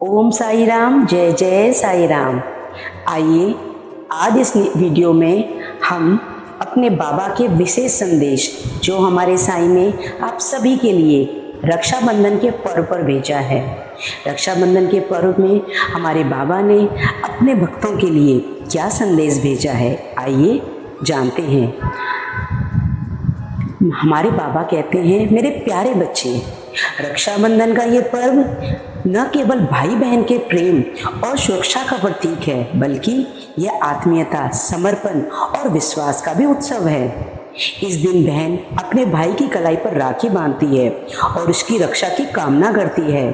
ओम साई राम, जय जय साई राम। आइए आज इस वीडियो में हम अपने बाबा के विशेष संदेश जो हमारे साईं ने आप सभी के लिए रक्षाबंधन के पर्व पर भेजा है। रक्षाबंधन के पर्व में हमारे बाबा ने अपने भक्तों के लिए क्या संदेश भेजा है, आइए जानते हैं। हमारे बाबा कहते हैं, मेरे प्यारे बच्चे, रक्षाबंधन का ये पर्व न केवल भाई बहन के प्रेम और सुरक्षा का प्रतीक है, बल्कि यह आत्मीयता, समर्पण और विश्वास का भी उत्सव है। इस दिन बहन अपने भाई की कलाई पर राखी बांधती है और उसकी रक्षा की कामना करती है।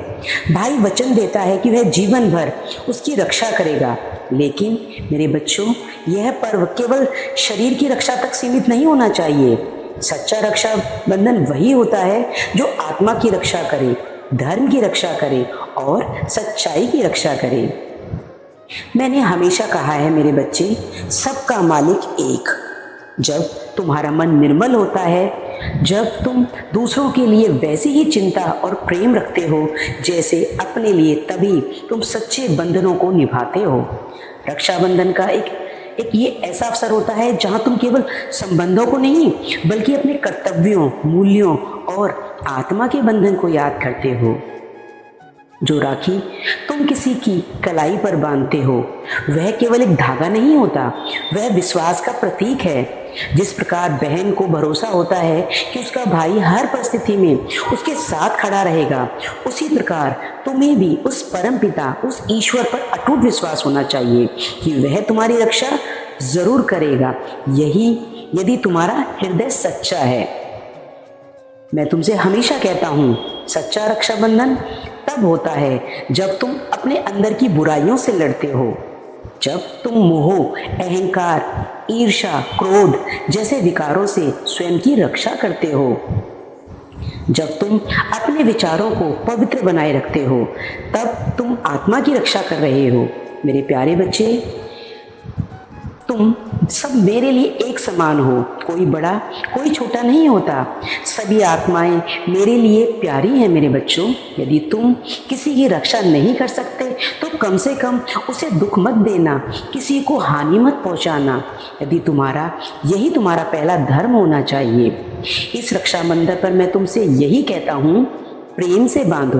भाई वचन देता है कि वह जीवन भर उसकी रक्षा करेगा। लेकिन मेरे बच्चों, यह पर्व केवल शरीर की रक्षा तक सीमित नहीं होना चाहिए। सच्चा रक्षाबंधन वही होता है जो आत्मा की रक्षा करे, धर्म की रक्षा करे और सच्चाई की रक्षा करे। मैंने हमेशा कहा है मेरे बच्चे, सबका मालिक एक। जब तुम्हारा मन निर्मल होता है, जब तुम दूसरों के लिए वैसी ही चिंता और प्रेम रखते हो जैसे अपने लिए, तभी तुम सच्चे बंधनों को निभाते हो। रक्षाबंधन का एक ये ऐसा अवसर होता है जहां तुम केवल संबंधों को नहीं, बल्कि अपने कर्तव्यों, मूल्यों और आत्मा के बंधन को याद करते हो। जो राखी तुम किसी की कलाई पर बांधते हो, वह केवल एक धागा नहीं होता, वह विश्वास का प्रतीक है। जिस प्रकार बहन को भरोसा होता है कि उसका भाई हर परिस्थिति में उसके साथ खड़ा रहेगा, उसी प्रकार तुम्हें भी उस परम पिता, उस ईश्वर पर अटूट विश्वास होना चाहिए कि वह तुम्हारी रक्षा जरूर करेगा, यही यदि तुम्हारा हृदय सच्चा है। मैं तुमसे हमेशा कहता हूँ, सच्चा रक्षाबंधन तब होता है जब तुम अपने अंदर की बुराइयों से लड़ते हो, जब तुम मोह, अहंकार, ईर्ष्या, क्रोध जैसे विकारों से स्वयं की रक्षा करते हो, जब तुम अपने विचारों को पवित्र बनाए रखते हो, तब तुम आत्मा की रक्षा कर रहे हो। मेरे प्यारे बच्चे, तुम सब मेरे लिए एक समान हो, कोई बड़ा कोई छोटा नहीं होता। सभी आत्माएं मेरे लिए प्यारी हैं मेरे बच्चों। यदि तुम किसी की रक्षा नहीं कर सकते तो कम से कम उसे दुख मत देना, किसी को हानि मत पहुंचाना। यदि यही तुम्हारा पहला धर्म होना चाहिए। इस रक्षाबंधन पर मैं तुमसे यही कहता हूँ, प्रेम से बांधो,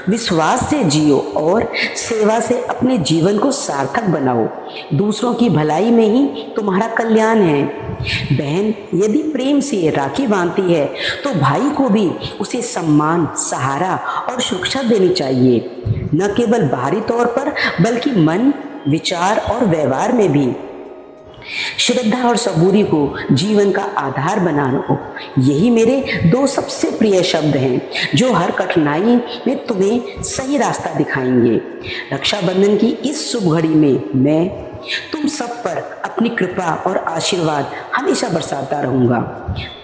विश्वास से जियो और सेवा से अपने जीवन को सार्थक बनाओ। दूसरों की भलाई में ही तुम्हारा कल्याण है। बहन यदि प्रेम से राखी बांधती है तो भाई को भी उसे सम्मान, सहारा और सुरक्षा देनी चाहिए, न केवल बाहरी तौर पर बल्कि मन, विचार और व्यवहार में भी। श्रद्धा और सबूरी को जीवन का आधार बनाना, यही मेरे दो सबसे प्रिय शब्द हैं जो हर कठिनाई में तुम्हें सही रास्ता दिखाएंगे। रक्षाबंधन की इस शुभ घड़ी में मैं तुम सब पर अपनी कृपा और आशीर्वाद हमेशा बरसाता रहूँगा।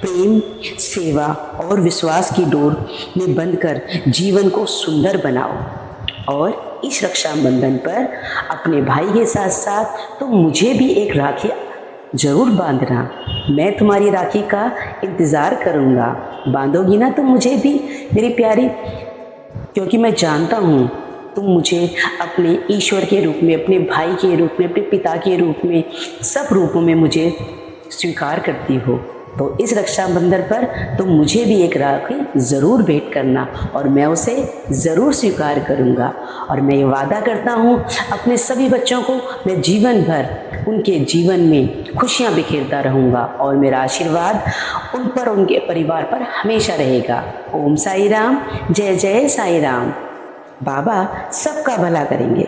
प्रेम, सेवा और विश्वास की डोर में बंधकर जीवन को सुंदर बनाओ और इस रक्षाबंधन पर अपने भाई के साथ साथ तुम मुझे भी एक राखी जरूर बांधना। मैं तुम्हारी राखी का इंतज़ार करूँगा। बांधोगी ना तुम मुझे भी मेरी प्यारी, क्योंकि मैं जानता हूँ तुम मुझे अपने ईश्वर के रूप में, अपने भाई के रूप में, अपने पिता के रूप में, सब रूपों में मुझे स्वीकार करती हो। तो इस रक्षाबंधन पर तुम मुझे भी एक राखी ज़रूर भेंट करना और मैं उसे ज़रूर स्वीकार करूँगा। और मैं ये वादा करता हूँ अपने सभी बच्चों को मैं जीवन भर उनके जीवन में खुशियाँ बिखेरता रहूँगा और मेरा आशीर्वाद उन पर, उनके परिवार पर हमेशा रहेगा। ओम साई राम, जय जय साई राम। बाबा सबका भला करेंगे।